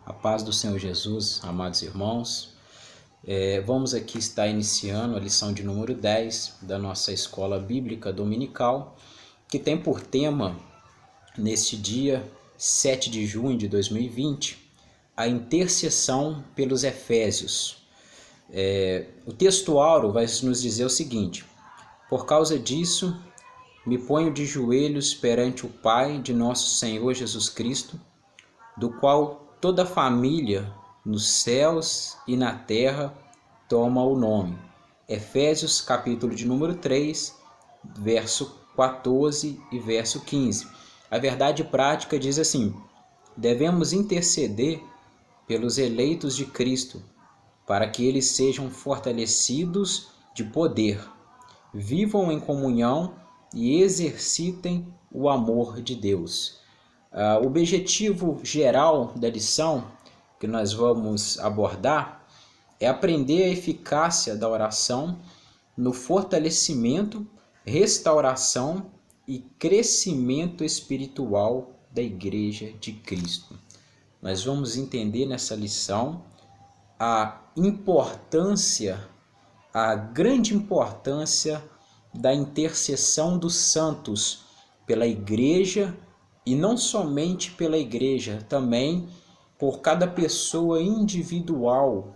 A paz do Senhor Jesus, amados irmãos. Vamos aqui estar iniciando a lição de número 10 da nossa Escola Bíblica Dominical, que tem por tema, neste dia 7 de junho de 2020, a intercessão pelos Efésios. O texto áureo vai nos dizer o seguinte: por causa disso, me ponho de joelhos perante o Pai de nosso Senhor Jesus Cristo, do qual toda a família nos céus e na terra toma o nome. Efésios capítulo de número 3, verso 14 e verso 15. A verdade prática diz assim: devemos interceder pelos eleitos de Cristo, para que eles sejam fortalecidos de poder, vivam em comunhão e exercitem o amor de Deus. O objetivo geral da lição que nós vamos abordar é aprender a eficácia da oração no fortalecimento, restauração e crescimento espiritual da Igreja de Cristo. Nós vamos entender nessa lição a grande importância da intercessão dos santos pela Igreja, e não somente pela Igreja, também por cada pessoa individual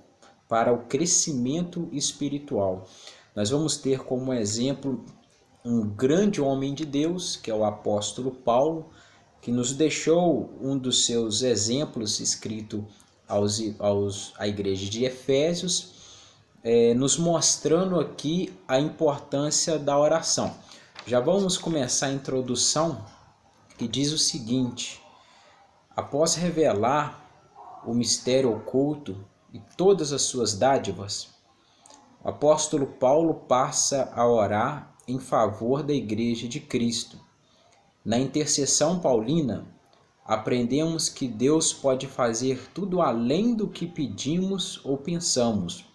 para o crescimento espiritual. Nós vamos ter como exemplo um grande homem de Deus, que é o apóstolo Paulo, que nos deixou um dos seus exemplos escrito à igreja de Efésios, nos mostrando aqui a importância da oração. Já vamos começar a introdução, que diz o seguinte: após revelar o mistério oculto e todas as suas dádivas, o apóstolo Paulo passa a orar em favor da Igreja de Cristo. Na intercessão paulina, aprendemos que Deus pode fazer tudo além do que pedimos ou pensamos,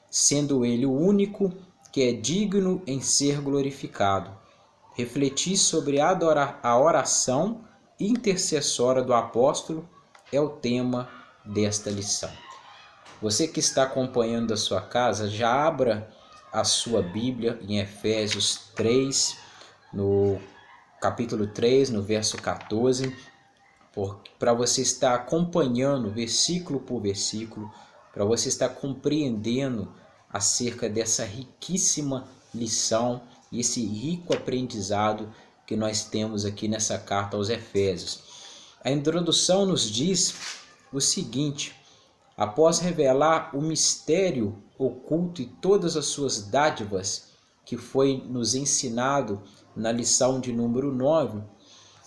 sendo Ele o único que é digno em ser glorificado. Refletir sobre a oração intercessória do apóstolo é o tema desta lição. Você que está acompanhando da sua casa, já abra a sua Bíblia em Efésios 3, no capítulo 3, no verso 14, para você estar acompanhando versículo por versículo, para você estar compreendendo acerca dessa riquíssima lição e esse rico aprendizado que nós temos aqui nessa carta aos Efésios. A introdução nos diz o seguinte: após revelar o mistério oculto e todas as suas dádivas, que foi nos ensinado na lição de número 9,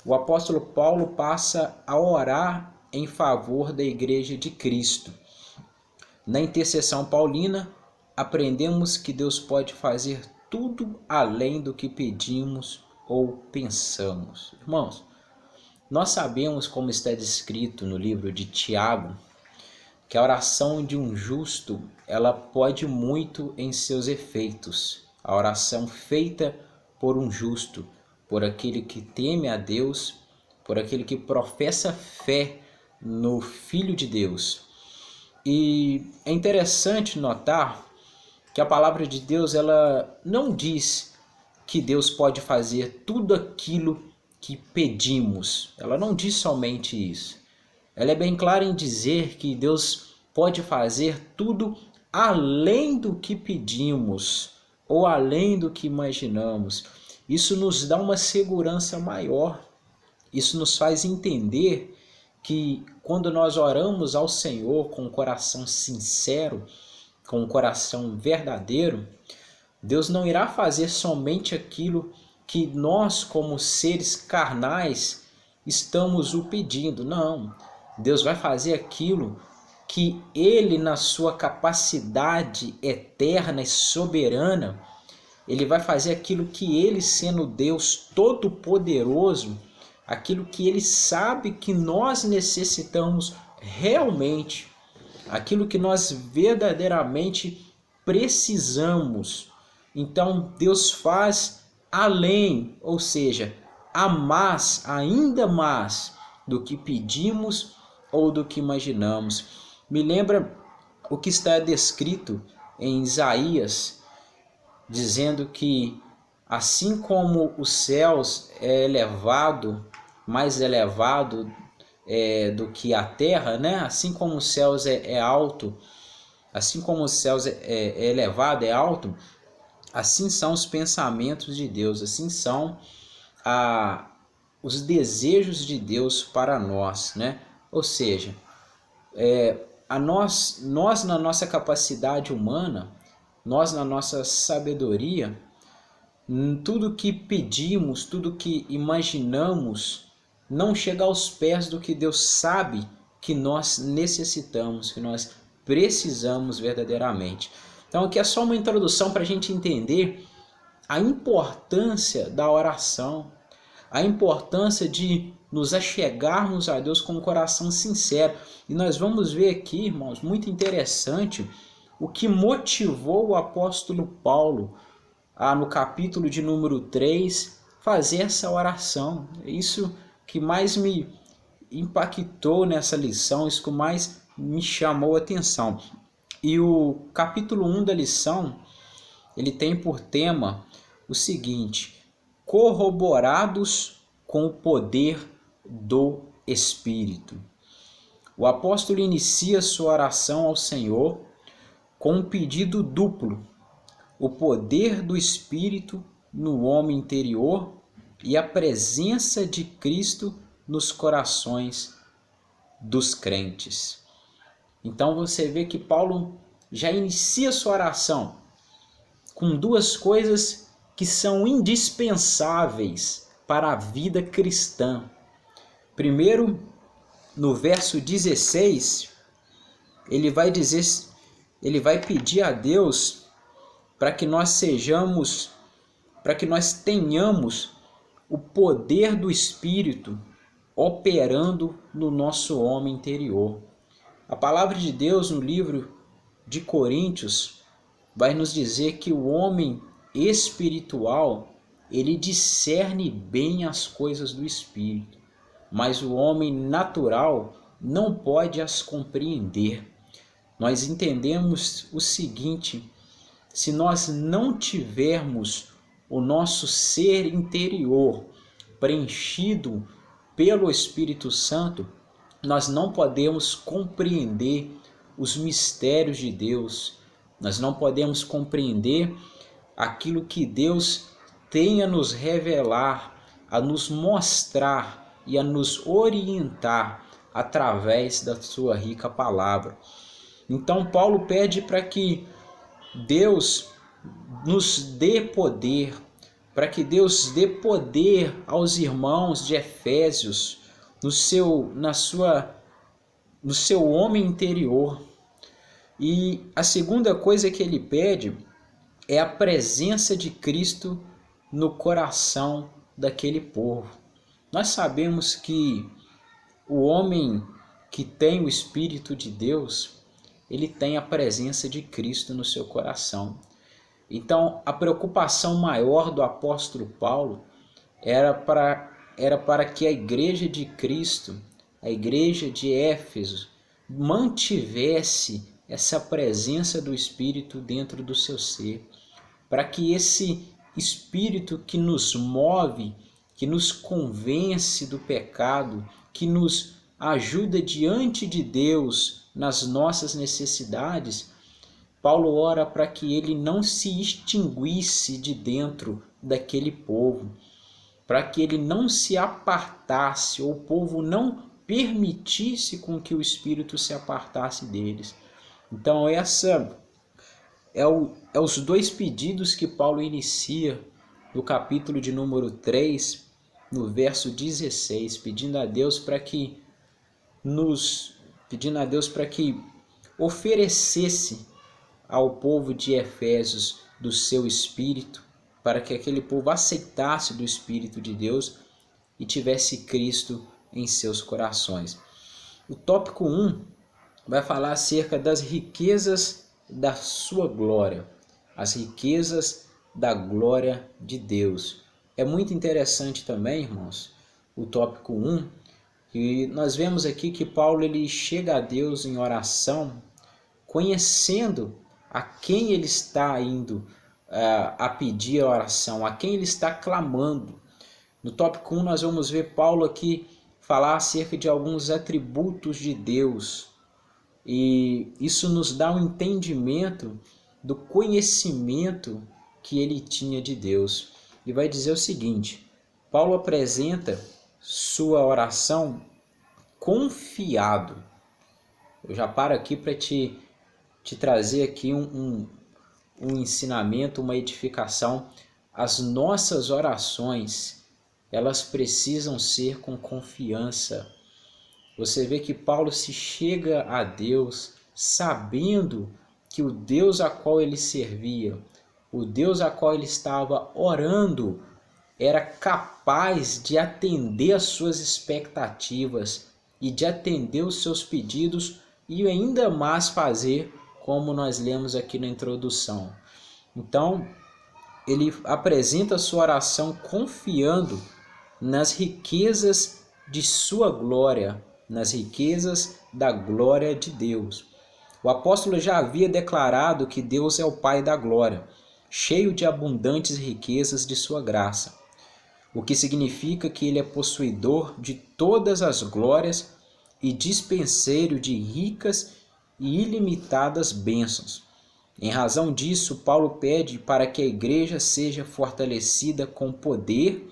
o apóstolo Paulo passa a orar em favor da Igreja de Cristo. Na intercessão paulina, aprendemos que Deus pode fazer tudo além do que pedimos ou pensamos. Irmãos, nós sabemos, como está descrito no livro de Tiago, que a oração de um justo, ela pode muito em seus efeitos. A oração feita por um justo, por aquele que teme a Deus, por aquele que professa fé no Filho de Deus. E é interessante notar que a palavra de Deus, ela não diz que Deus pode fazer tudo aquilo que pedimos. Ela não diz somente isso. Ela é bem clara em dizer que Deus pode fazer tudo além do que pedimos ou além do que imaginamos. Isso nos dá uma segurança maior. Isso nos faz entender que quando nós oramos ao Senhor com um coração sincero, com um coração verdadeiro, Deus não irá fazer somente aquilo que nós, como seres carnais, estamos o pedindo. Não. Deus vai fazer aquilo que Ele, na sua capacidade eterna e soberana, Ele vai fazer aquilo que Ele, sendo Deus Todo-Poderoso, aquilo que Ele sabe que nós necessitamos realmente, aquilo que nós verdadeiramente precisamos. Então Deus faz além, ou seja, a mais, ainda mais do que pedimos ou do que imaginamos. Me lembra o que está descrito em Isaías, dizendo que assim como os céus é elevado, mais elevado do que a terra, né? Assim como os céus é alto, assim como os céus é elevado, é alto, assim são os pensamentos de Deus, assim são os desejos de Deus para nós, né? Ou seja, nós na nossa capacidade humana, nós na nossa sabedoria, tudo que pedimos, tudo que imaginamos, não chega aos pés do que Deus sabe que nós necessitamos, que nós precisamos verdadeiramente. Então aqui é só uma introdução para a gente entender a importância da oração, a importância de nos achegarmos a Deus com um coração sincero. E nós vamos ver aqui, irmãos, muito interessante, o que motivou o apóstolo Paulo no capítulo de número 3, fazer essa oração. Isso que mais me impactou nessa lição, isso que mais me chamou a atenção. E o capítulo 1 da lição, ele tem por tema o seguinte: corroborados com o poder do Espírito. O apóstolo inicia sua oração ao Senhor com um pedido duplo: o poder do Espírito no homem interior e a presença de Cristo nos corações dos crentes. Então você vê que Paulo já inicia sua oração com duas coisas que são indispensáveis para a vida cristã. Primeiro, no verso 16, ele vai pedir a Deus para que nós tenhamos o poder do Espírito operando no nosso homem interior. A palavra de Deus no livro de Coríntios vai nos dizer que o homem espiritual, ele discerne bem as coisas do Espírito, mas o homem natural não pode as compreender. Nós entendemos o seguinte: se nós não tivermos o nosso ser interior preenchido pelo Espírito Santo, nós não podemos compreender os mistérios de Deus, nós não podemos compreender aquilo que Deus tem a nos revelar, a nos mostrar e a nos orientar através da sua rica palavra. Então Paulo pede para que Deus nos dê poder, para que Deus dê poder aos irmãos de Efésios no seu homem interior. E a segunda coisa que ele pede é a presença de Cristo no coração daquele povo. Nós sabemos que o homem que tem o Espírito de Deus, ele tem a presença de Cristo no seu coração. Então, a preocupação maior do apóstolo Paulo era para que a igreja de Cristo, a igreja de Éfeso, mantivesse essa presença do Espírito dentro do seu ser, para que esse Espírito que nos move, que nos convence do pecado, que nos ajuda diante de Deus nas nossas necessidades, Paulo ora para que ele não se extinguisse de dentro daquele povo, para que ele não se apartasse, ou o povo não permitisse com que o Espírito se apartasse deles. Então essa os dois pedidos que Paulo inicia no capítulo de número 3, no verso 16, pedindo a Deus para que oferecesse ao povo de Efésios do seu Espírito, para que aquele povo aceitasse do Espírito de Deus e tivesse Cristo em seus corações. O tópico 1 vai falar acerca das riquezas da sua glória, as riquezas da glória de Deus. É muito interessante também, irmãos, o tópico 1, E nós vemos aqui que Paulo ele chega a Deus em oração, conhecendo a quem ele está indo a pedir a oração, a quem ele está clamando. No tópico 1 nós vamos ver Paulo aqui falar acerca de alguns atributos de Deus. E isso nos dá um entendimento do conhecimento que ele tinha de Deus. E vai dizer o seguinte: Paulo apresenta sua oração confiado. Eu já paro aqui para te trazer aqui um ensinamento, uma edificação. As nossas orações, elas precisam ser com confiança. Você vê que Paulo se chega a Deus sabendo que o Deus a qual ele servia, o Deus a qual ele estava orando, era capaz de atender às suas expectativas e de atender os seus pedidos e ainda mais fazer como nós lemos aqui na introdução. Então, ele apresenta a sua oração confiando nas riquezas de sua glória, nas riquezas da glória de Deus. O apóstolo já havia declarado que Deus é o Pai da glória, cheio de abundantes riquezas de sua graça, o que significa que ele é possuidor de todas as glórias e dispenseiro de ricas e ilimitadas bênçãos. Em razão disso, Paulo pede para que a igreja seja fortalecida com poder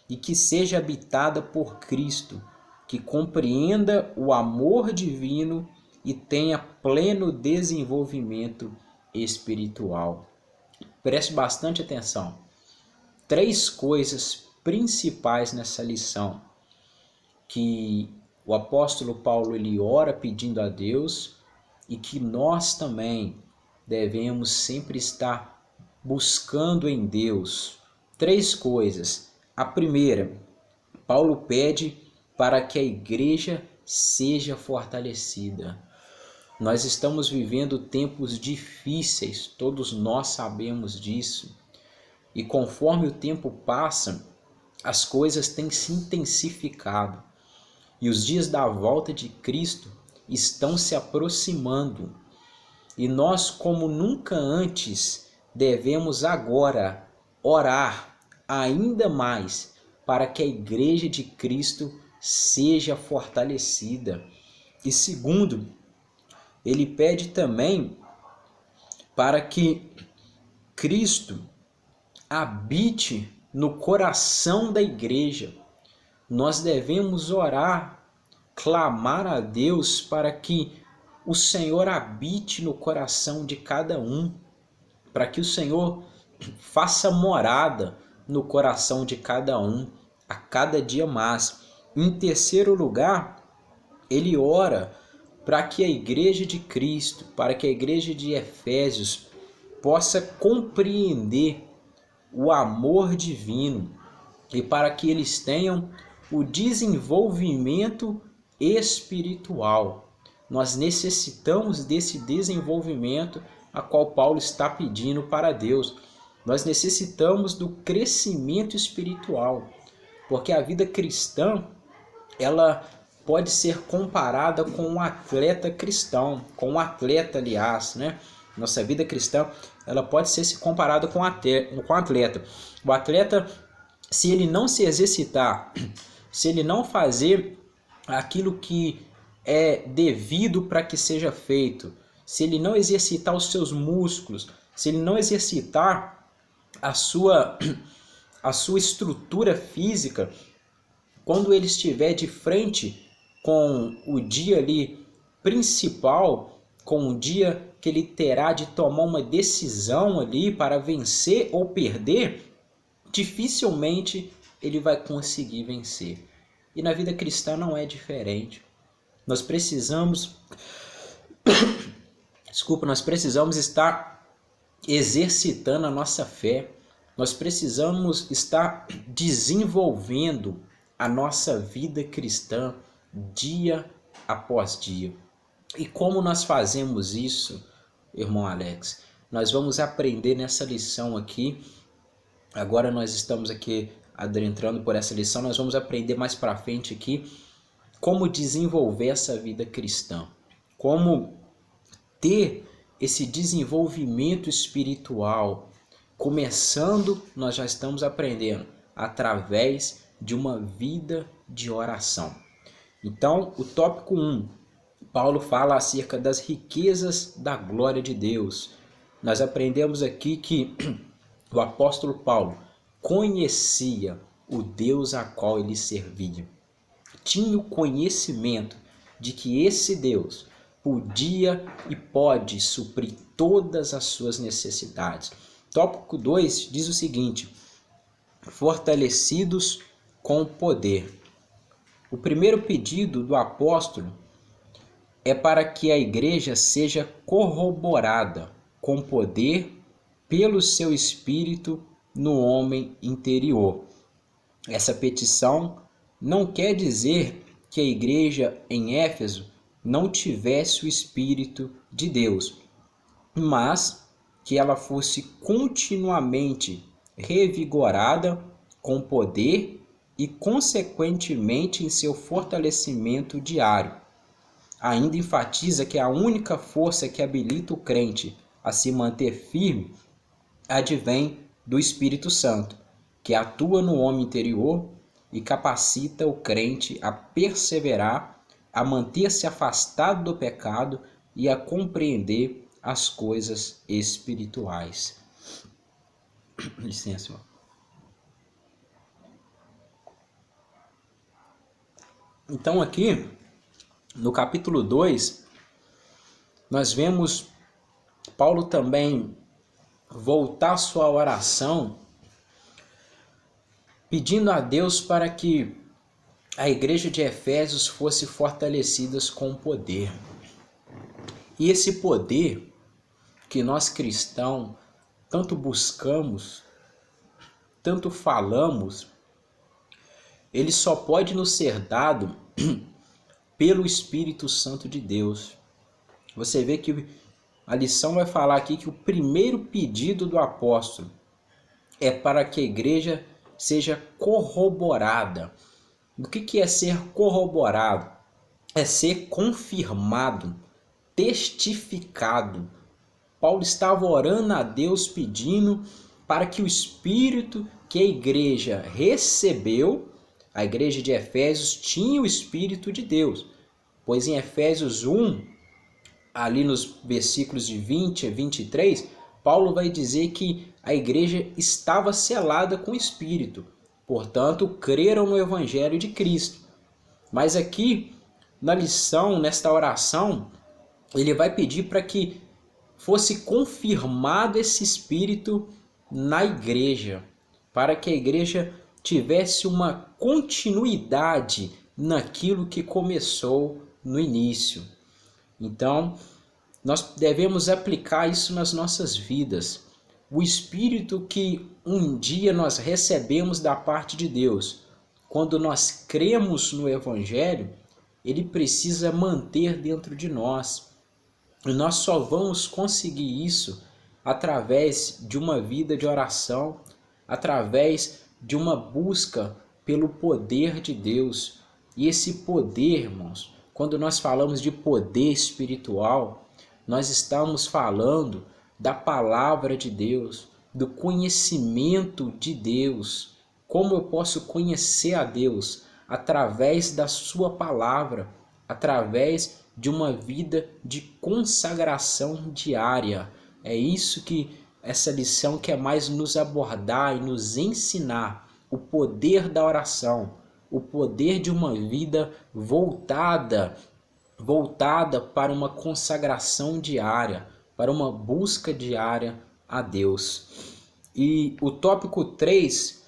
e que seja habitada por Cristo, que compreenda o amor divino e tenha pleno desenvolvimento espiritual. Preste bastante atenção. 3 coisas principais nessa lição que o apóstolo Paulo ele ora pedindo a Deus e que nós também devemos sempre estar buscando em Deus. 3 coisas. A primeira, Paulo pede para que a igreja seja fortalecida. Nós estamos vivendo tempos difíceis, todos nós sabemos disso. E conforme o tempo passa, as coisas têm se intensificado. E os dias da volta de Cristo estão se aproximando. E nós, como nunca antes, devemos agora orar ainda mais para que a igreja de Cristo seja fortalecida. E segundo, ele pede também para que Cristo habite no coração da igreja. Nós devemos orar, clamar a Deus para que o Senhor habite no coração de cada um, para que o Senhor faça morada no coração de cada um, a cada dia mais. Em terceiro lugar, ele ora para que a igreja de Cristo, para que a igreja de Efésios possa compreender o amor divino e para que eles tenham o desenvolvimento espiritual. Nós necessitamos desse desenvolvimento a qual Paulo está pedindo para Deus. Nós necessitamos do crescimento espiritual, porque a vida cristã, ela pode ser comparada com um atleta cristão, com um atleta, aliás, né? Nossa vida cristã, ela pode ser comparada com um atleta. O atleta, se ele não se exercitar, se ele não fazer aquilo que é devido para que seja feito, se ele não exercitar os seus músculos, se ele não exercitar a sua estrutura física, quando ele estiver de frente com o dia ali principal, com o dia que ele terá de tomar uma decisão ali para vencer ou perder, dificilmente ele vai conseguir vencer. E na vida cristã não é diferente. Nós precisamos estar exercitando a nossa fé. Nós precisamos estar desenvolvendo a nossa vida cristã dia após dia. E como nós fazemos isso, irmão Alex? Nós vamos aprender nessa lição aqui. Agora nós estamos aqui adentrando por essa lição, nós vamos aprender mais para frente aqui como desenvolver essa vida cristã, como ter esse desenvolvimento espiritual. Começando, nós já estamos aprendendo através de uma vida de oração. Então, o tópico 1, Paulo fala acerca das riquezas da glória de Deus. Nós aprendemos aqui que o apóstolo Paulo conhecia o Deus a qual ele servia. Tinha o conhecimento de que esse Deus podia e pode suprir todas as suas necessidades. Tópico 2 diz o seguinte: fortalecidos com poder. O primeiro pedido do apóstolo é para que a igreja seja corroborada com poder pelo seu espírito no homem interior. Essa petição não quer dizer que a igreja em Éfeso não tivesse o Espírito de Deus, mas que ela fosse continuamente revigorada com poder e, consequentemente, em seu fortalecimento diário. Ainda enfatiza que a única força que habilita o crente a se manter firme advém do Espírito Santo, que atua no homem interior e capacita o crente a perseverar, a manter-se afastado do pecado e a compreender as coisas espirituais. Licença, irmão. Então aqui, no capítulo 2, nós vemos Paulo também voltar sua oração pedindo a Deus para que a igreja de Efésios fosse fortalecida com poder. E esse poder que nós cristãos tanto buscamos, tanto falamos, ele só pode nos ser dado pelo Espírito Santo de Deus. Você vê que a lição vai falar aqui que o primeiro pedido do apóstolo é para que a igreja seja corroborada. O que é ser corroborado? É ser confirmado, testificado. Paulo estava orando a Deus pedindo para que o Espírito que a igreja recebeu, a igreja de Efésios tinha o Espírito de Deus, pois em Efésios 1, ali nos versículos de 20 a 23, Paulo vai dizer que a igreja estava selada com o Espírito, portanto, creram no Evangelho de Cristo. Mas aqui, na lição, nesta oração, ele vai pedir para que fosse confirmado esse Espírito na igreja, para que a igreja tivesse uma continuidade naquilo que começou no início. Então, nós devemos aplicar isso nas nossas vidas. O Espírito que um dia nós recebemos da parte de Deus, quando nós cremos no Evangelho, ele precisa manter dentro de nós. E nós só vamos conseguir isso através de uma vida de oração, através de uma busca pelo poder de Deus. E esse poder, irmãos, quando nós falamos de poder espiritual, nós estamos falando da palavra de Deus, do conhecimento de Deus. Como eu posso conhecer a Deus? Através da sua palavra, através de uma vida de consagração diária. É isso que essa lição quer mais nos abordar e nos ensinar, o poder da oração, o poder de uma vida voltada para uma consagração diária, para uma busca diária a Deus. E o tópico 3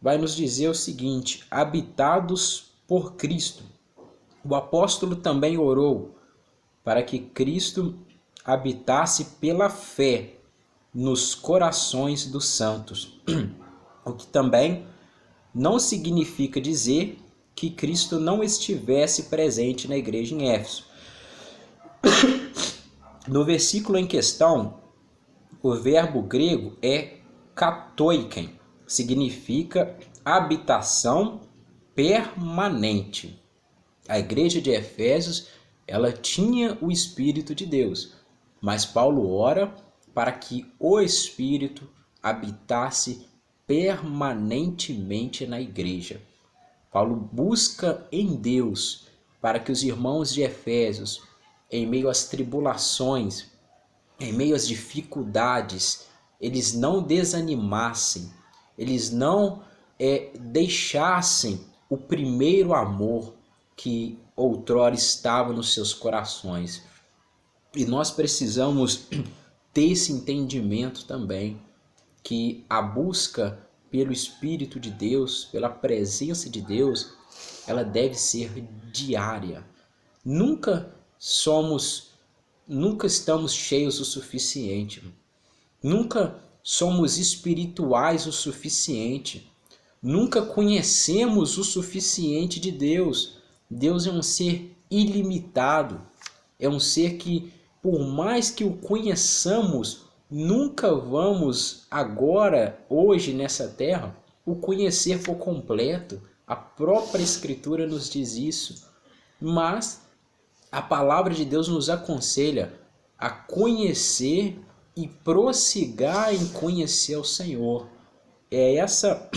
vai nos dizer o seguinte: habitados por Cristo. O apóstolo também orou para que Cristo habitasse pela fé nos corações dos santos, o que também não significa dizer que Cristo não estivesse presente na igreja em Éfeso. No versículo em questão, o verbo grego é katoiken, significa habitação permanente. A igreja de Efésios, ela tinha o Espírito de Deus, mas Paulo ora para que o Espírito habitasse permanentemente na igreja. Paulo busca em Deus para que os irmãos de Efésios, em meio às tribulações, em meio às dificuldades, eles não desanimassem, eles não deixassem o primeiro amor que outrora estava nos seus corações. E nós precisamos ter esse entendimento também, que a busca pelo Espírito de Deus, pela presença de Deus, ela deve ser diária. Nunca estamos cheios o suficiente. Nunca somos espirituais o suficiente. Nunca conhecemos o suficiente de Deus. Deus é um ser ilimitado. É um ser que, por mais que o conheçamos, nunca vamos agora, hoje nessa terra, o conhecer por completo. A própria Escritura nos diz isso. Mas a palavra de Deus nos aconselha a conhecer e prosseguir em conhecer o Senhor. É essa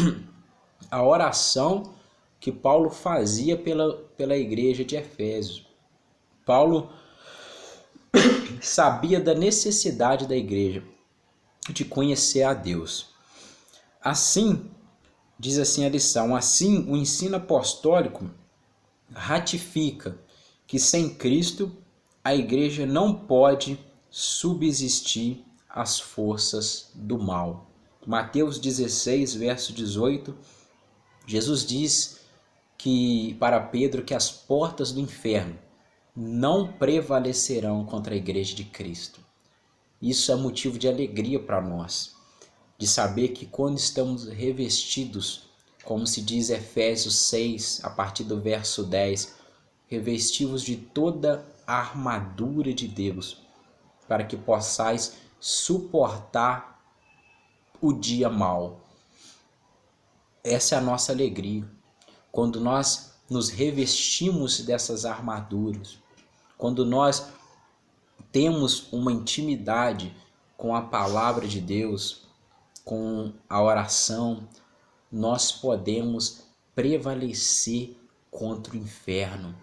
a oração que Paulo fazia pela igreja de Efésios. Paulo sabia da necessidade da igreja de conhecer a Deus. Assim, diz assim a lição, assim o ensino apostólico ratifica que sem Cristo a igreja não pode subsistir às forças do mal. Mateus 16, verso 18, Jesus diz para Pedro que as portas do inferno não prevalecerão contra a igreja de Cristo. Isso é motivo de alegria para nós, de saber que quando estamos revestidos, como se diz em Efésios 6, a partir do verso 10, revestivos de toda a armadura de Deus, para que possais suportar o dia mau. Essa é a nossa alegria, quando nós nos revestimos dessas armaduras, quando nós temos uma intimidade com a palavra de Deus, com a oração, nós podemos prevalecer contra o inferno.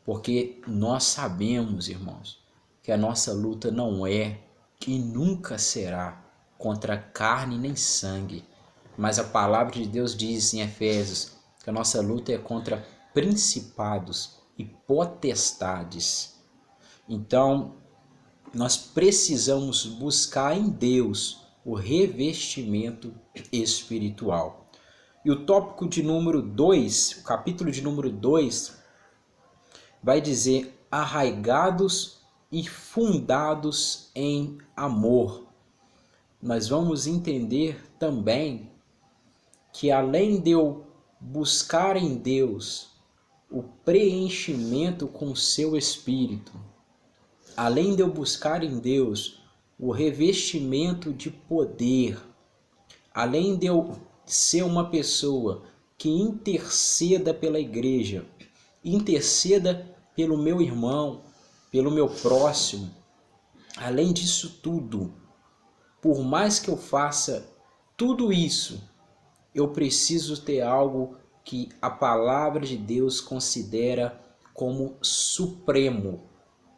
Porque nós sabemos, irmãos, que a nossa luta não é e nunca será contra carne nem sangue. Mas a palavra de Deus diz em Efésios que a nossa luta é contra principados e potestades. Então, nós precisamos buscar em Deus o revestimento espiritual. E o tópico de número 2, o capítulo de número 2, vai dizer arraigados e fundados em amor. Nós vamos entender também que além de eu buscar em Deus o preenchimento com o seu Espírito, além de eu buscar em Deus o revestimento de poder, além de eu ser uma pessoa que interceda pela igreja, interceda pelo meu irmão, pelo meu próximo, além disso tudo, por mais que eu faça tudo isso, eu preciso ter algo que a palavra de Deus considera como supremo.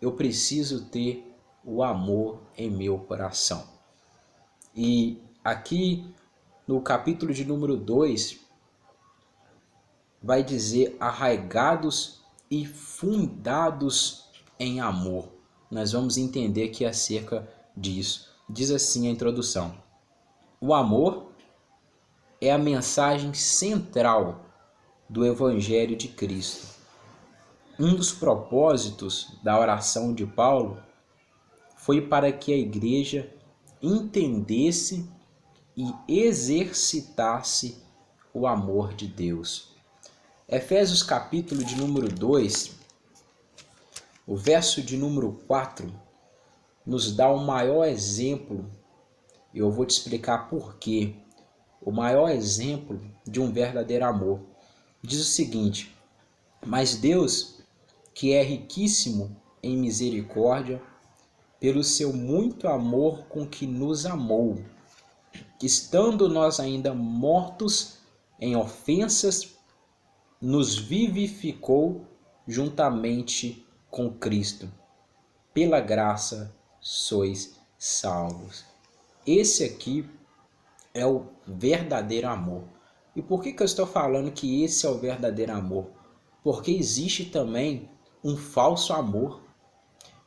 Eu preciso ter o amor em meu coração. E aqui no capítulo de número 2, vai dizer arraigados e fundados em amor. Nós vamos entender aqui acerca disso. Diz assim a introdução: o amor é a mensagem central do Evangelho de Cristo. Um dos propósitos da oração de Paulo foi para que a igreja entendesse e exercitasse o amor de Deus. Efésios capítulo de número 2, o verso de número 4, nos dá o maior exemplo, e eu vou te explicar por quê. O maior exemplo de um verdadeiro amor. Diz o seguinte: mas Deus que é riquíssimo em misericórdia, pelo seu muito amor com que nos amou, estando nós ainda mortos em ofensas, nos vivificou juntamente com Cristo. Pela graça sois salvos. Esse aqui é o verdadeiro amor. E por que eu estou falando que esse é o verdadeiro amor? Porque existe também um falso amor.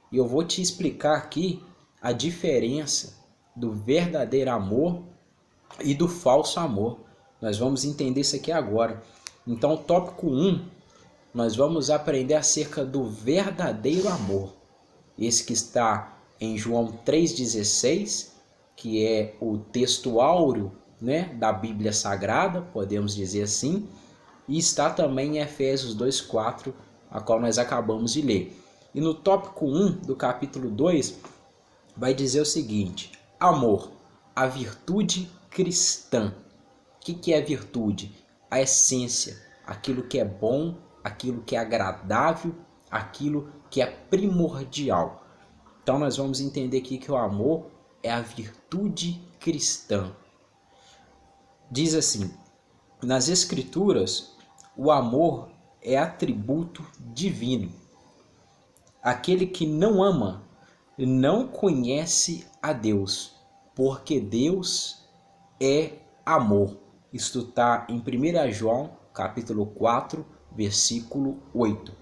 E eu vou te explicar aqui a diferença do verdadeiro amor e do falso amor. Nós vamos entender isso aqui agora. Então, tópico 1, nós vamos aprender acerca do verdadeiro amor. Esse que está em João 3,16, que é o texto áureo, né, da Bíblia Sagrada, podemos dizer assim, e está também em Efésios 2,4, a qual nós acabamos de ler. E no tópico 1 do capítulo 2, vai dizer o seguinte: amor, a virtude cristã. O que é virtude? A essência, aquilo que é bom, aquilo que é agradável, aquilo que é primordial. Então nós vamos entender aqui que o amor é a virtude cristã. Diz assim, nas Escrituras, o amor é atributo divino. Aquele que não ama não conhece a Deus, porque Deus é amor. Isto está em 1 João, capítulo 4, versículo 8.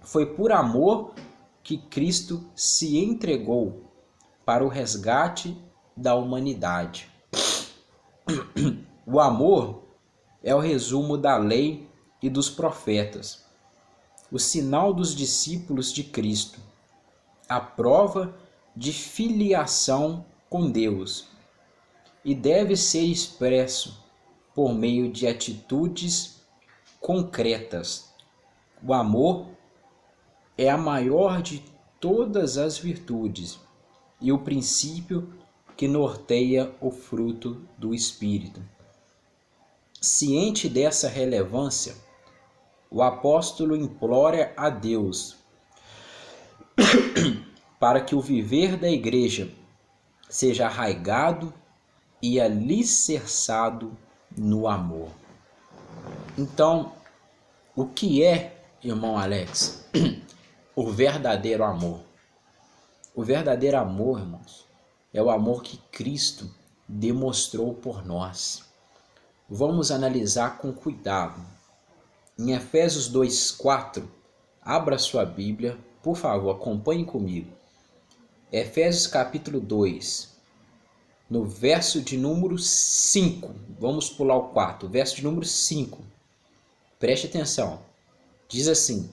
Foi por amor que Cristo se entregou para o resgate da humanidade. O amor é o resumo da lei e dos profetas, o sinal dos discípulos de Cristo, a prova de filiação com Deus, e deve ser expresso por meio de atitudes concretas. O amor é a maior de todas as virtudes e o princípio que norteia o fruto do Espírito. Ciente dessa relevância, o apóstolo implora a Deus para que o viver da igreja seja arraigado e alicerçado no amor. Então, o que é, irmão Alex, o verdadeiro amor? O verdadeiro amor, irmãos, é o amor que Cristo demonstrou por nós. Vamos analisar com cuidado. Em Efésios 2,4, abra sua Bíblia, por favor, acompanhe comigo. Efésios capítulo 2, no verso de número 5, vamos pular o 4, verso de número 5, preste atenção, diz assim: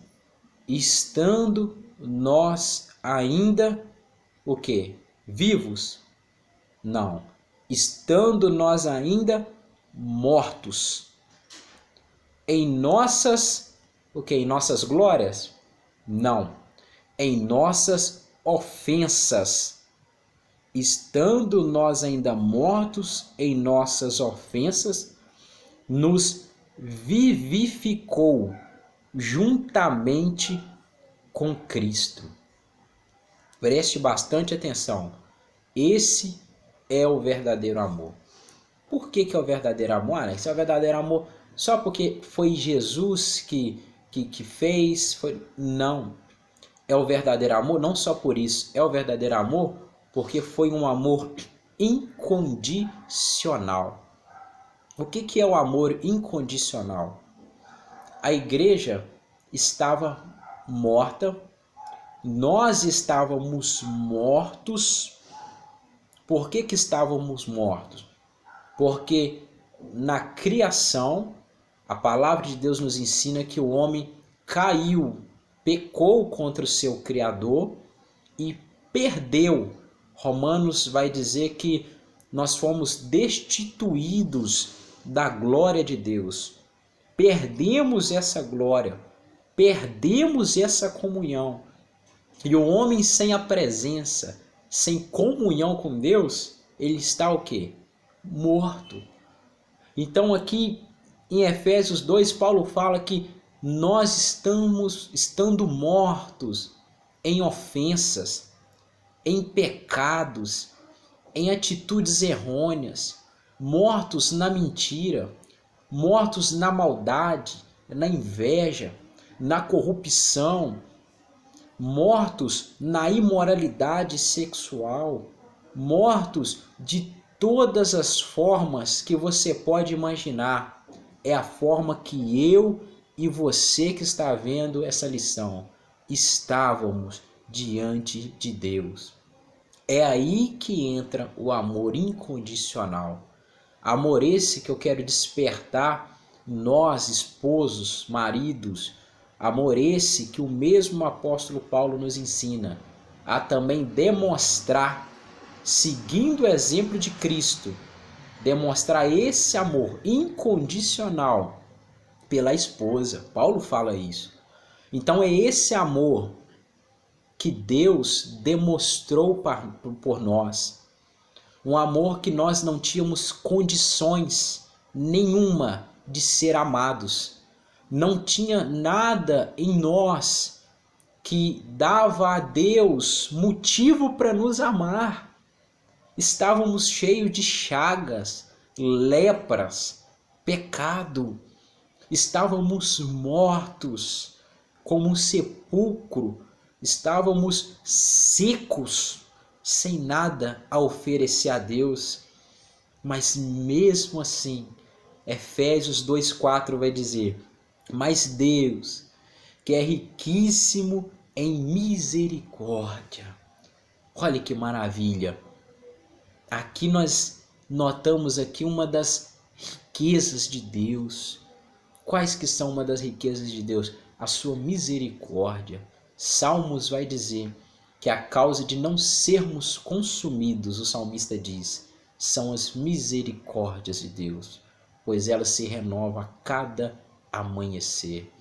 estando nós ainda, o quê? Vivos? Não, estando nós ainda mortos em nossas, o quê? Em nossas glórias? Não, em nossas ofensas. Estando nós ainda mortos em nossas ofensas, nos vivificou juntamente com Cristo. Preste bastante atenção. Esse é o verdadeiro amor. Por que é o verdadeiro amor? Esse é o verdadeiro amor só porque foi Jesus que fez? Não. É o verdadeiro amor não só por isso. É o verdadeiro amor porque foi um amor incondicional. O que é o amor incondicional? A igreja estava morta, nós estávamos mortos. Por que estávamos mortos? Porque na criação, a palavra de Deus nos ensina que o homem caiu, pecou contra o seu Criador e perdeu. Romanos vai dizer que nós fomos destituídos da glória de Deus. Perdemos essa glória, perdemos essa comunhão. E o homem sem a presença, sem comunhão com Deus, ele está o quê? Morto. Então aqui em Efésios 2, Paulo fala que nós estando mortos em ofensas, em pecados, em atitudes errôneas, mortos na mentira, mortos na maldade, na inveja, na corrupção, mortos na imoralidade sexual, mortos de todas as formas que você pode imaginar. É a forma que eu e você que está vendo essa lição estávamos diante de Deus. É aí que entra o amor incondicional. Amor esse que eu quero despertar nós, esposos, maridos. Amor esse que o mesmo apóstolo Paulo nos ensina a também demonstrar, seguindo o exemplo de Cristo, demonstrar esse amor incondicional pela esposa. Paulo fala isso. Então é esse amor que Deus demonstrou por nós. Um amor que nós não tínhamos condições nenhuma de ser amados. Não tinha nada em nós que dava a Deus motivo para nos amar. Estávamos cheios de chagas, lepras, pecado. Estávamos mortos como um sepulcro. Estávamos secos, sem nada a oferecer a Deus. Mas mesmo assim, Efésios 2,4 vai dizer: mas Deus, que é riquíssimo em misericórdia. Olha que maravilha! Aqui nós notamos aqui uma das riquezas de Deus. Quais que são uma das riquezas de Deus? A sua misericórdia. Salmos vai dizer que a causa de não sermos consumidos, o salmista diz, são as misericórdias de Deus, pois elas se renovam a cada amanhecer.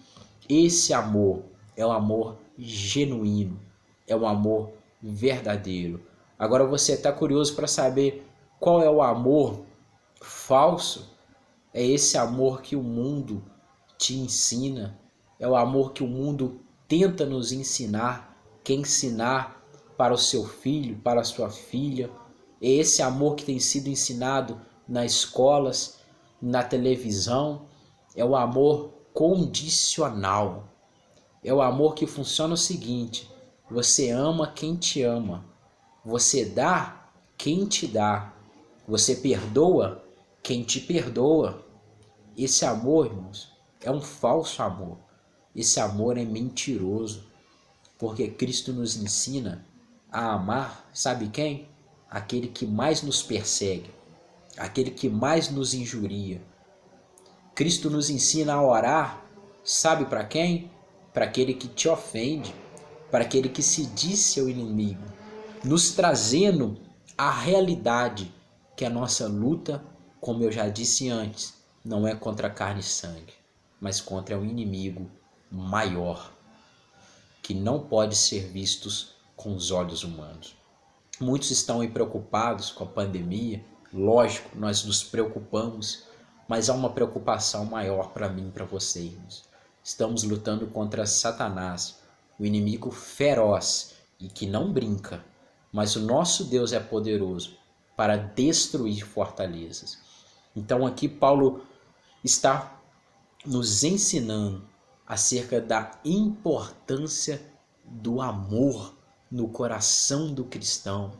Esse amor é um amor genuíno, é um amor verdadeiro. Agora você está curioso para saber qual é o amor falso? É esse amor que o mundo te ensina, é o amor que o mundo tenta nos ensinar, quer ensinar para o seu filho, para a sua filha. É esse amor que tem sido ensinado nas escolas, na televisão. É o amor condicional. É o amor que funciona o seguinte: você ama quem te ama, você dá quem te dá, você perdoa quem te perdoa. Esse amor, irmãos, é um falso amor. Esse amor é mentiroso, porque Cristo nos ensina a amar, sabe quem? Aquele que mais nos persegue, aquele que mais nos injuria. Cristo nos ensina a orar, sabe para quem? Para aquele que te ofende, para aquele que se diz seu inimigo, nos trazendo a realidade que a nossa luta, como eu já disse antes, não é contra carne e sangue, mas contra um inimigo maior, que não pode ser vistos com os olhos humanos. Muitos estão aí preocupados com a pandemia. Lógico, nós nos preocupamos, mas há uma preocupação maior para mim e para vocês. Estamos lutando contra Satanás, o inimigo feroz e que não brinca, mas o nosso Deus é poderoso para destruir fortalezas. Então aqui Paulo está nos ensinando acerca da importância do amor no coração do cristão.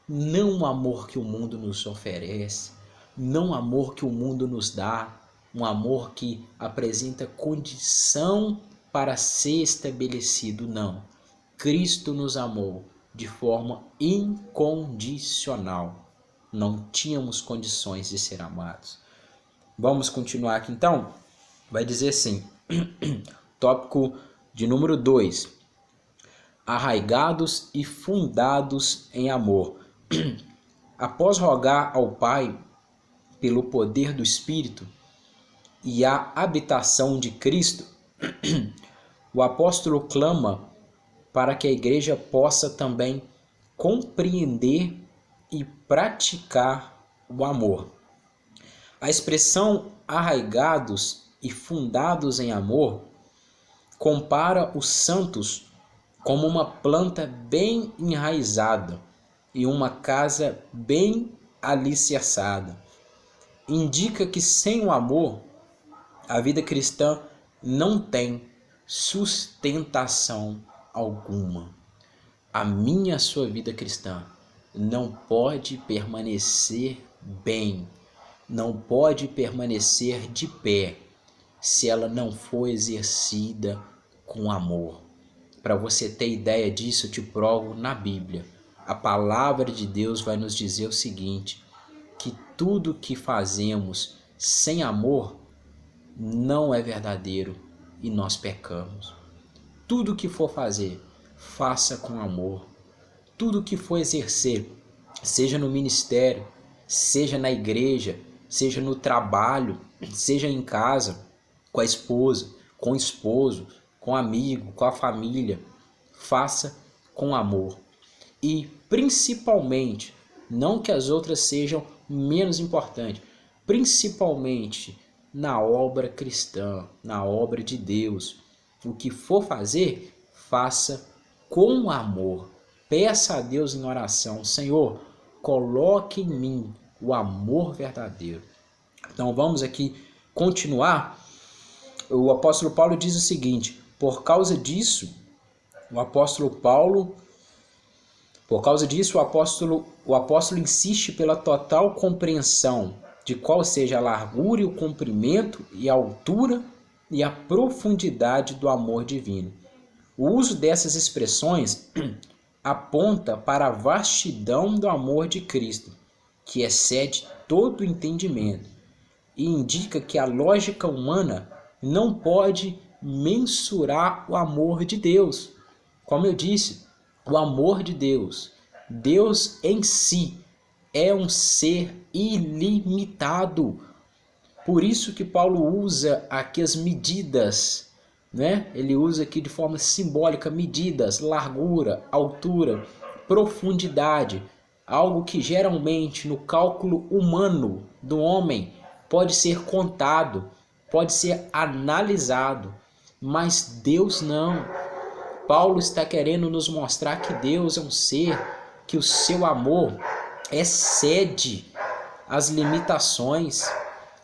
Não o amor que o mundo nos oferece, não o amor que o mundo nos dá, um amor que apresenta condição para ser estabelecido, não. Cristo nos amou de forma incondicional. Não tínhamos condições de ser amados. Vamos continuar aqui então? Vai dizer assim, tópico de número 2. Arraigados e fundados em amor. Após rogar ao Pai pelo poder do Espírito e a habitação de Cristo, o apóstolo clama para que a igreja possa também compreender e praticar o amor. A expressão arraigados e fundados em amor compara os santos como uma planta bem enraizada e uma casa bem alicerçada. Indica que sem o amor, a vida cristã não tem sustentação alguma. A minha, a sua vida cristã não pode permanecer bem, não pode permanecer de pé, se ela não for exercida com amor. Para você ter ideia disso, eu te provo na Bíblia. A palavra de Deus vai nos dizer o seguinte, que tudo que fazemos sem amor não é verdadeiro e nós pecamos. Tudo que for fazer, faça com amor. Tudo que for exercer, seja no ministério, seja na igreja, seja no trabalho, seja em casa, com a esposa, com o esposo, com o amigo, com a família, faça com amor. E principalmente, não que as outras sejam menos importantes, principalmente na obra cristã, na obra de Deus. O que for fazer, faça com amor. Peça a Deus em oração, Senhor, coloque em mim o amor verdadeiro. Então vamos aqui continuar. O apóstolo Paulo diz o seguinte, por causa disso, o apóstolo insiste pela total compreensão de qual seja a largura e o comprimento e a altura e a profundidade do amor divino. O uso dessas expressões aponta para a vastidão do amor de Cristo, que excede todo o entendimento, e indica que a lógica humana não pode mensurar o amor de Deus. Como eu disse, o amor de Deus, Deus em si, é um ser ilimitado. Por isso que Paulo usa aqui as medidas, né? Ele usa aqui de forma simbólica medidas, largura, altura, profundidade, algo que geralmente no cálculo humano do homem pode ser contado, pode ser analisado, mas Deus não. Paulo está querendo nos mostrar que Deus é um ser, que o seu amor excede as limitações.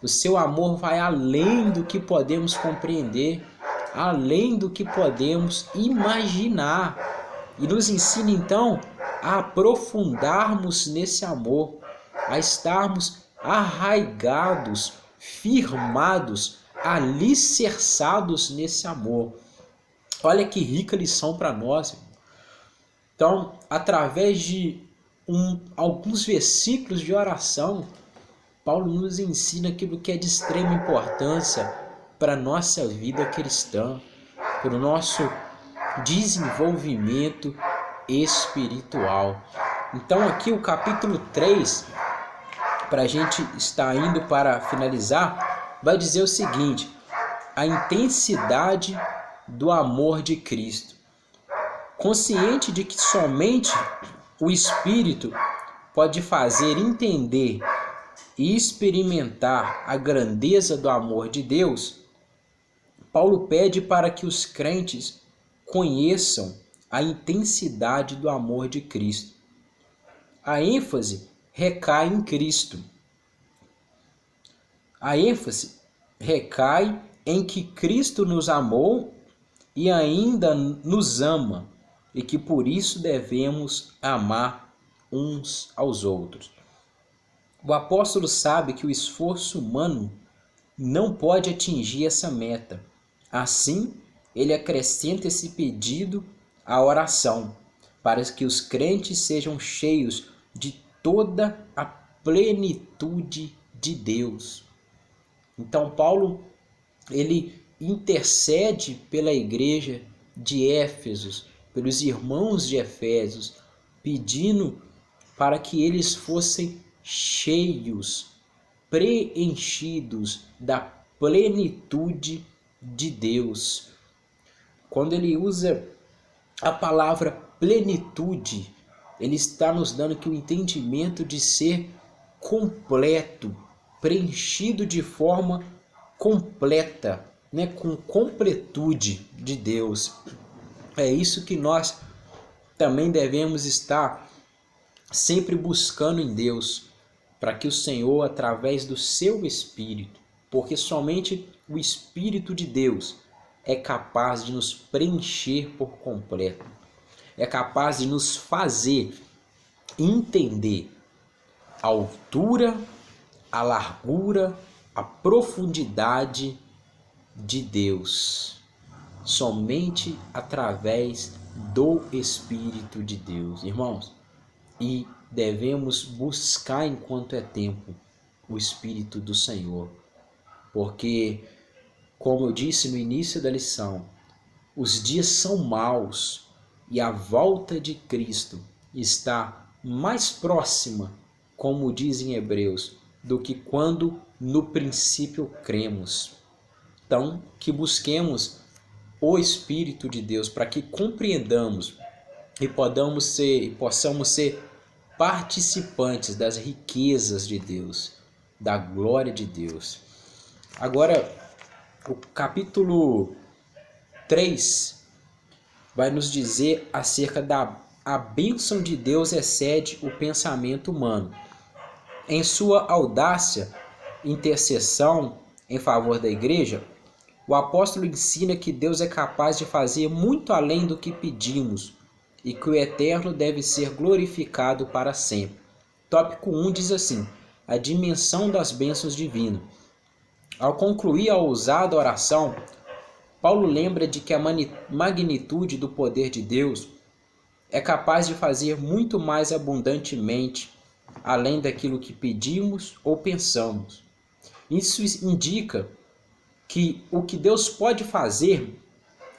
O seu amor vai além do que podemos compreender, além do que podemos imaginar. E nos ensina então a aprofundarmos nesse amor, a estarmos arraigados, firmados, alicerçados nesse amor. Olha que rica lição para nós. Então, através de alguns versículos de oração, Paulo nos ensina aquilo que é de extrema importância para a nossa vida cristã, para o nosso desenvolvimento espiritual. Então aqui o capítulo 3, para a gente estar indo para finalizar, vai dizer o seguinte, a intensidade do amor de Cristo. Consciente de que somente o Espírito pode fazer entender e experimentar a grandeza do amor de Deus, Paulo pede para que os crentes conheçam a intensidade do amor de Cristo. A ênfase recai em Cristo. A ênfase recai em que Cristo nos amou e ainda nos ama, e que por isso devemos amar uns aos outros. O apóstolo sabe que o esforço humano não pode atingir essa meta. Assim, ele acrescenta esse pedido à oração, para que os crentes sejam cheios de toda a plenitude de Deus. Então, Paulo, ele intercede pela igreja de Éfeso, pelos irmãos de Efésios, pedindo para que eles fossem cheios, preenchidos da plenitude de Deus. Quando ele usa a palavra plenitude, ele está nos dando que o entendimento de ser completo, preenchido de forma completa, né, com completude de Deus. É isso que nós também devemos estar sempre buscando em Deus, para que o Senhor, através do seu Espírito, porque somente o Espírito de Deus é capaz de nos preencher por completo, é capaz de nos fazer entender a altura, a largura, a profundidade de Deus, somente através do Espírito de Deus, irmãos. E devemos buscar enquanto é tempo o Espírito do Senhor, porque, como eu disse no início da lição, os dias são maus e a volta de Cristo está mais próxima, como dizem Hebreus, do que quando no princípio cremos. Então, que busquemos o Espírito de Deus para que compreendamos e possamos ser participantes das riquezas de Deus, da glória de Deus. Agora, o capítulo 3 vai nos dizer acerca da a bênção de Deus excede o pensamento humano. Em sua audácia, intercessão em favor da igreja, o apóstolo ensina que Deus é capaz de fazer muito além do que pedimos e que o Eterno deve ser glorificado para sempre. Tópico 1 diz assim: a dimensão das bênçãos divinas. Ao concluir a ousada oração, Paulo lembra de que a magnitude do poder de Deus é capaz de fazer muito mais abundantemente, além daquilo que pedimos ou pensamos. Isso indica que o que Deus pode fazer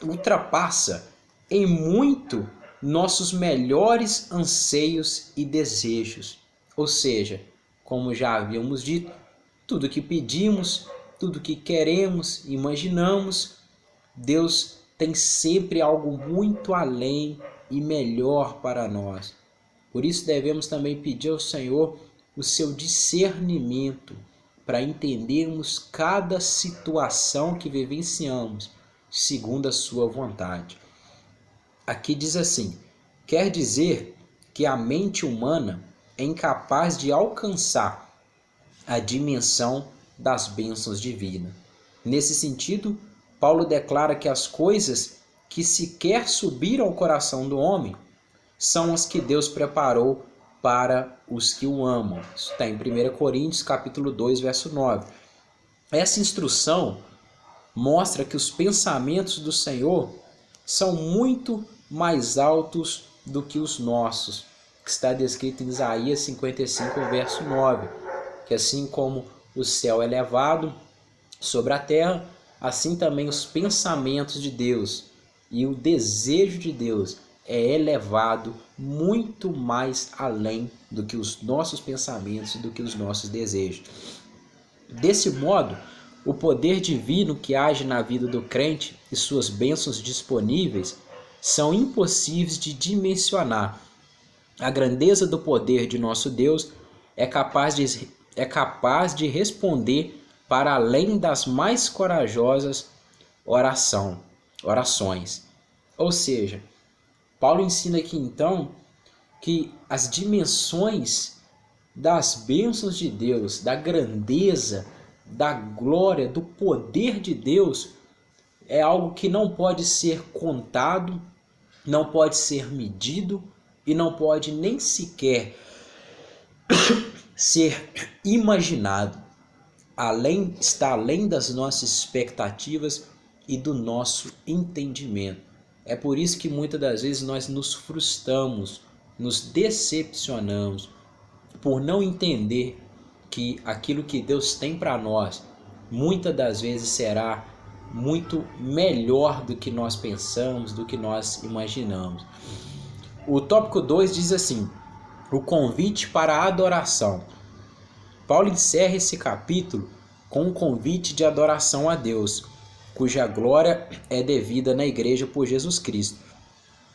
ultrapassa em muito nossos melhores anseios e desejos. Ou seja, como já havíamos dito, tudo que pedimos, tudo que queremos, imaginamos, Deus tem sempre algo muito além e melhor para nós. Por isso devemos também pedir ao Senhor o seu discernimento para entendermos cada situação que vivenciamos segundo a sua vontade. Aqui diz assim: quer dizer que a mente humana é incapaz de alcançar a dimensão das bênçãos divinas. Nesse sentido, Paulo declara que as coisas que sequer subiram ao coração do homem são as que Deus preparou para os que o amam. Isso está em 1 Coríntios capítulo 2, verso 9. Essa instrução mostra que os pensamentos do Senhor são muito mais altos do que os nossos, que está descrito em Isaías 55, verso 9, que assim como o céu é elevado sobre a terra, assim também os pensamentos de Deus e o desejo de Deus é elevado muito mais além do que os nossos pensamentos e do que os nossos desejos. Desse modo, o poder divino que age na vida do crente e suas bênçãos disponíveis são impossíveis de dimensionar. A grandeza do poder de nosso Deus é capaz de responder para além das mais corajosas orações. Ou seja, Paulo ensina aqui então que as dimensões das bênçãos de Deus, da grandeza, da glória, do poder de Deus é algo que não pode ser contado, não pode ser medido e não pode nem sequer ser imaginado. Está além das nossas expectativas e do nosso entendimento. É por isso que muitas das vezes nós nos frustramos, nos decepcionamos por não entender que aquilo que Deus tem para nós muitas das vezes será muito melhor do que nós pensamos, do que nós imaginamos. O tópico 2 diz assim: o convite para a adoração. Paulo encerra esse capítulo com um convite de adoração a Deus, cuja glória é devida na igreja por Jesus Cristo,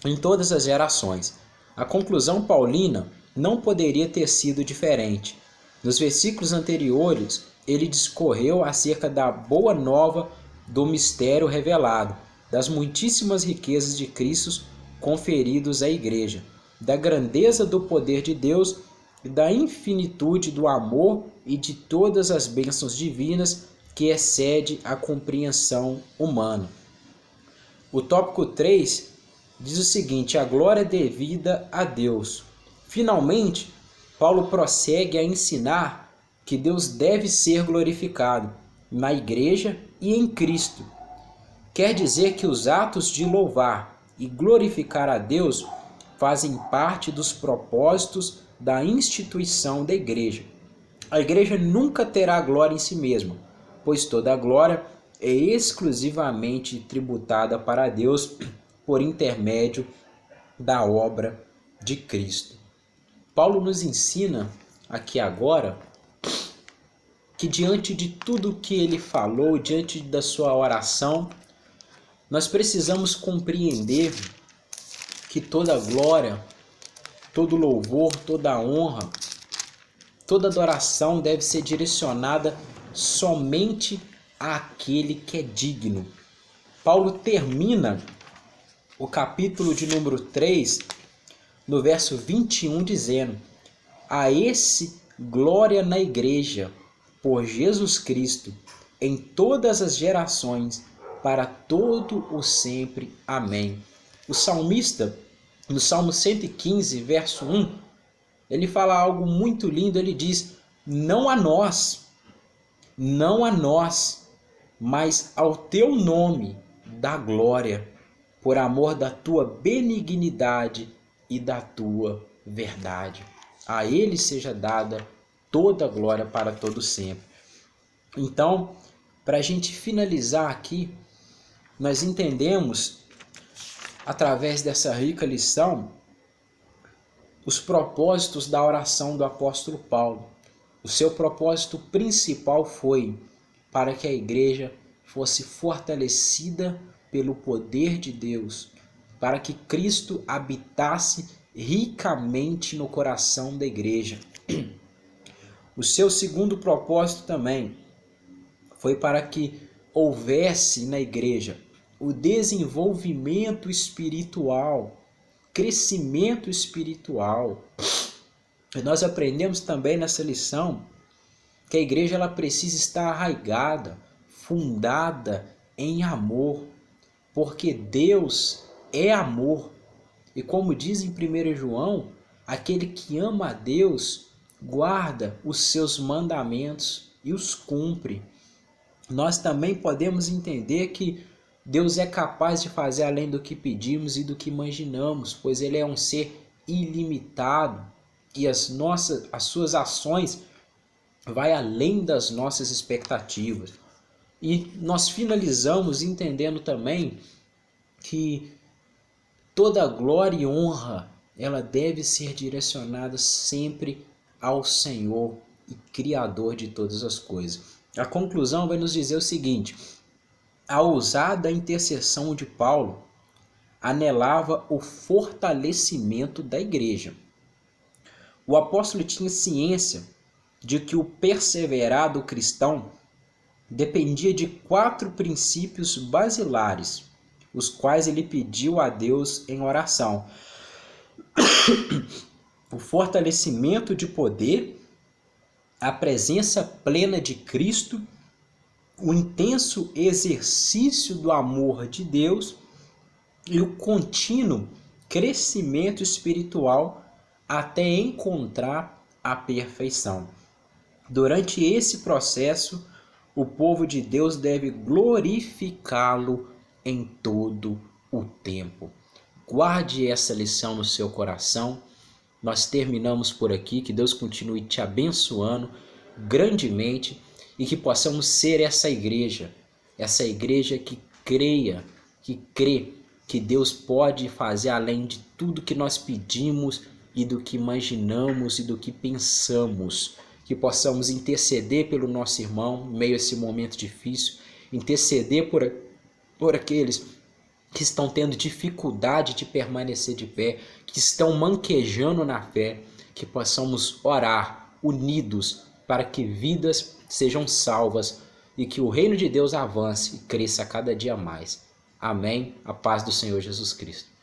em todas as gerações. A conclusão paulina não poderia ter sido diferente. Nos versículos anteriores, ele discorreu acerca da boa nova do mistério revelado, das muitíssimas riquezas de Cristo conferidos à Igreja, da grandeza do poder de Deus e da infinitude do amor e de todas as bênçãos divinas que excede a compreensão humana. O tópico 3 diz o seguinte: a glória devida a Deus. Finalmente, Paulo prossegue a ensinar que Deus deve ser glorificado na Igreja e em Cristo. Quer dizer que os atos de louvar e glorificar a Deus fazem parte dos propósitos da instituição da Igreja. A Igreja nunca terá glória em si mesma, pois toda a glória é exclusivamente tributada para Deus por intermédio da obra de Cristo. Paulo nos ensina aqui agora que diante de tudo que ele falou, diante da sua oração, nós precisamos compreender que toda glória, todo louvor, toda honra, toda adoração deve ser direcionada somente àquele que é digno. Paulo termina o capítulo de número 3, no verso 21, dizendo: a esse glória na Igreja, por Jesus Cristo, em todas as gerações, para todo o sempre. Amém. O salmista, no Salmo 115, verso 1, ele fala algo muito lindo. Ele diz: não a nós, mas ao teu nome dá glória, por amor da tua benignidade e da tua verdade. A ele seja dada toda a glória para todo sempre. Então, para a gente finalizar aqui, nós entendemos, através dessa rica lição, os propósitos da oração do apóstolo Paulo. O seu propósito principal foi para que a igreja fosse fortalecida pelo poder de Deus, para que Cristo habitasse ricamente no coração da igreja. O seu segundo propósito também foi para que houvesse na igreja o desenvolvimento espiritual, crescimento espiritual. E nós aprendemos também nessa lição que a igreja ela precisa estar arraigada, fundada em amor, porque Deus é amor. E como diz em 1 João, aquele que ama a Deus guarda os seus mandamentos e os cumpre. Nós também podemos entender que Deus é capaz de fazer além do que pedimos e do que imaginamos, pois Ele é um ser ilimitado e as suas ações vai além das nossas expectativas. E nós finalizamos entendendo também que toda glória e honra ela deve ser direcionada sempre ao Senhor e Criador de todas as coisas. A conclusão vai nos dizer o seguinte: a ousada intercessão de Paulo anelava o fortalecimento da igreja. O apóstolo tinha ciência de que o perseverar do cristão dependia de 4 princípios basilares, os quais ele pediu a Deus em oração: o fortalecimento de poder, a presença plena de Cristo, o intenso exercício do amor de Deus e o contínuo crescimento espiritual até encontrar a perfeição. Durante esse processo, o povo de Deus deve glorificá-lo em todo o tempo. Guarde essa lição no seu coração. Nós terminamos por aqui. Que Deus continue te abençoando grandemente e que possamos ser essa igreja que creia, que crê que Deus pode fazer além de tudo que nós pedimos e do que imaginamos e do que pensamos. Que possamos interceder pelo nosso irmão em meio a esse momento difícil, interceder por aqueles que estão tendo dificuldade de permanecer de pé, que estão manquejando na fé, que possamos orar unidos para que vidas sejam salvas e que o reino de Deus avance e cresça cada dia mais. Amém. A paz do Senhor Jesus Cristo.